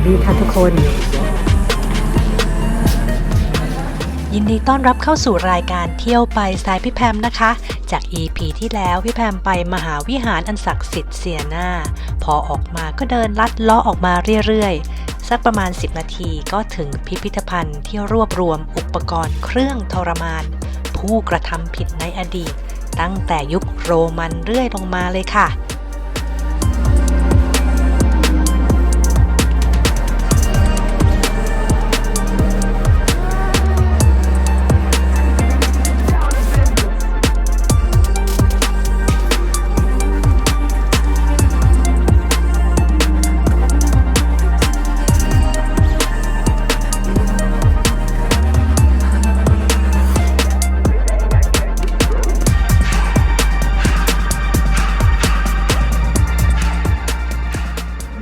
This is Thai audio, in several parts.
ดีค่ะทุกคนยินดีต้อนรับเข้าสู่รายการเที่ยวไปสไตล์พี่แพมนะคะจาก EP ที่แล้วพี่แพมไปมหาวิหารอันศักดิ์สิทธิ์เซียนาพอออกมาก็เดินลัดเลาะออกมาเรื่อยๆสักประมาณ10นาทีก็ถึงพิพิธภัณฑ์ที่รวบรวมอุปกรณ์เครื่องทรมานผู้กระทำผิดในอดีตตั้งแต่ยุคโรมันเรื่อยลงมาเลยค่ะ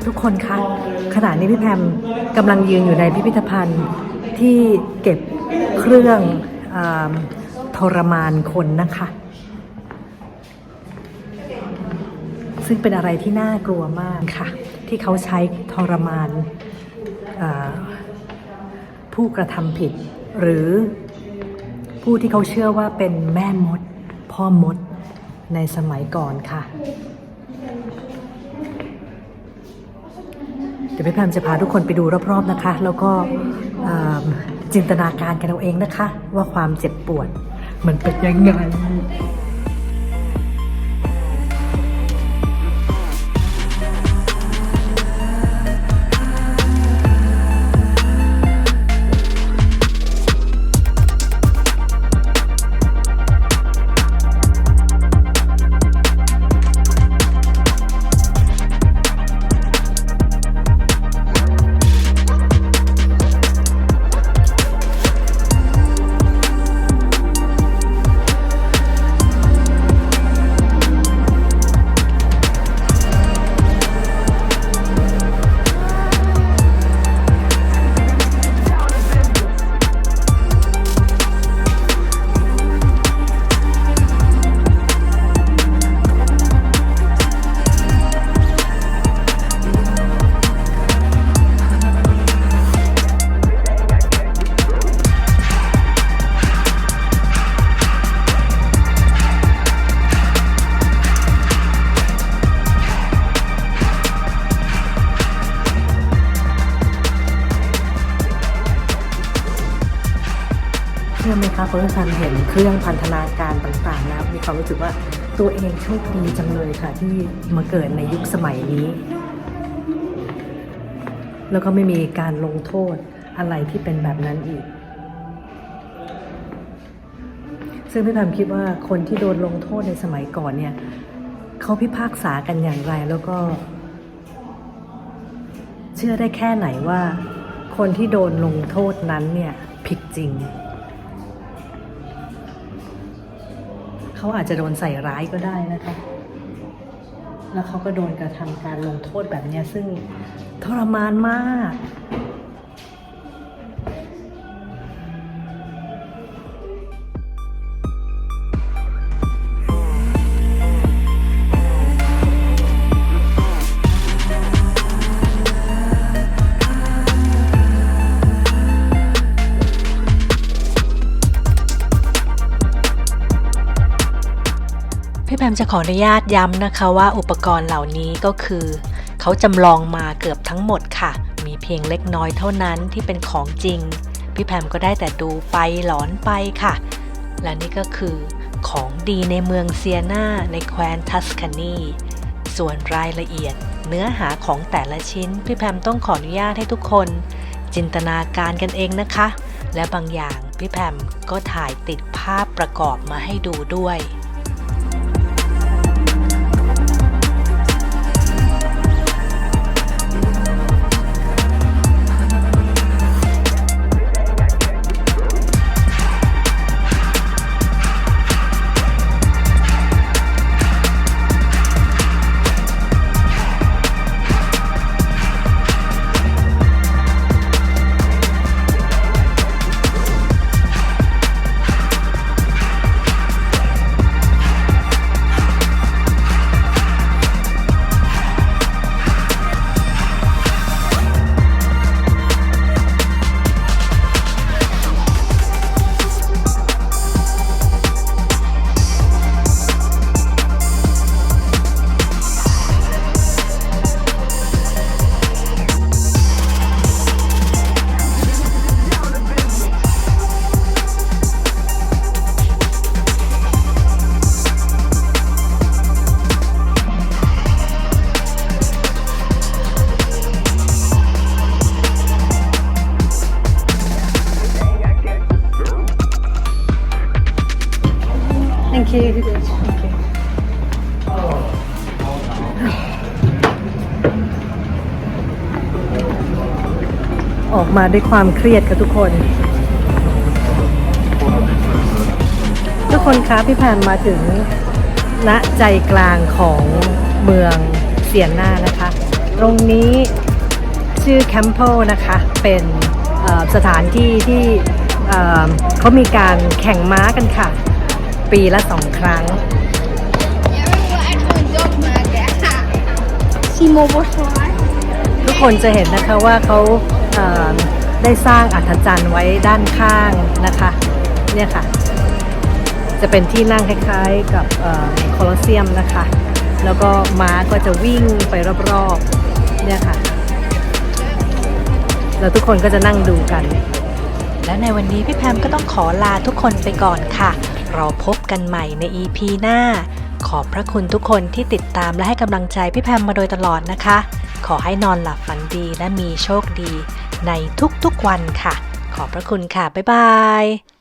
ทุกคนคะขณะนี้พี่แพมกำลังยืนอยู่ในพิพิธภัณฑ์ที่เก็บเครื่องทรมานคนนะคะซึ่งเป็นอะไรที่น่ากลัวมากค่ะที่เขาใช้ทรมานผู้กระทำผิดหรือผู้ที่เขาเชื่อว่าเป็นแม่มดพ่อมดในสมัยก่อนค่ะเดี๋ยวพี่แพมจะพาทุกคนไปดูรอบๆนะคะแล้วก็จินตนาการกันเอาเองนะคะว่าความเจ็บปวดมันเป็นยังไงเชื่อไหมคะเพราะว่าฉันเห็นเครื่องพันธนาการต่างๆแล้วมีความรู้สึกว่าตัวเองโชคดีจังเลยค่ะที่มาเกิดในยุคสมัยนี้แล้วก็ไม่มีการลงโทษอะไรที่เป็นแบบนั้นอีกซึ่งพี่แพมคิดว่าคนที่โดนลงโทษในสมัยก่อนเนี่ยเขาพิพากษากันอย่างไรแล้วก็เชื่อได้แค่ไหนว่าคนที่โดนลงโทษนั้นเนี่ยผิดจริงเขาอาจจะโดนใส่ร้ายก็ได้นะคะแล้วเขาก็โดนกระทำการลงโทษแบบนี้ซึ่งทรมานมากพี่แพมจะขออนุญาตย้ำนะคะว่าอุปกรณ์เหล่านี้ก็คือเขาจำลองมาเกือบทั้งหมดค่ะมีเพียงเล็กน้อยเท่านั้นที่เป็นของจริงพี่แพมก็ได้แต่ดูไปหลอนไปค่ะและนี่ก็คือของดีในเมืองเซียนาในแคว้นทัสคานีส่วนรายละเอียดเนื้อหาของแต่ละชิ้นพี่แพมต้องขออนุญาตให้ทุกคนจินตนาการกันเองนะคะและบางอย่างพี่แพมก็ถ่ายติดภาพประกอบมาให้ดูด้วย thank you ออกมาด้วยความเครียดค่ะทุกคนคะพี่แพมมาถึงณใจกลางของเมืองเซียนนานะคะตรงนี้ชื่อแคมโปนะคะเป็นสถานที่ที่เขามีการแข่งม้ากันค่ะปีละ2 ครั้งทุกคนจะเห็นนะคะว่าเขาได้สร้างอัฐจันทร์ไว้ด้านข้างนะคะเนี่ยค่ะจะเป็นที่นั่งคล้ายๆกับโคลอสเซียมนะคะแล้วก็ม้าก็จะวิ่งไปรอบๆเนี่ยค่ะแล้วทุกคนก็จะนั่งดูกันและในวันนี้พี่แพมก็ต้องขอลาทุกคนไปก่อนค่ะเราพบกันใหม่ใน EP หน้าขอบพระคุณทุกคนที่ติดตามและให้กำลังใจพี่แพมมาโดยตลอดนะคะขอให้นอนหลับฝันดีและมีโชคดีในทุกๆวันค่ะขอบพระคุณค่ะบ๊ายบาย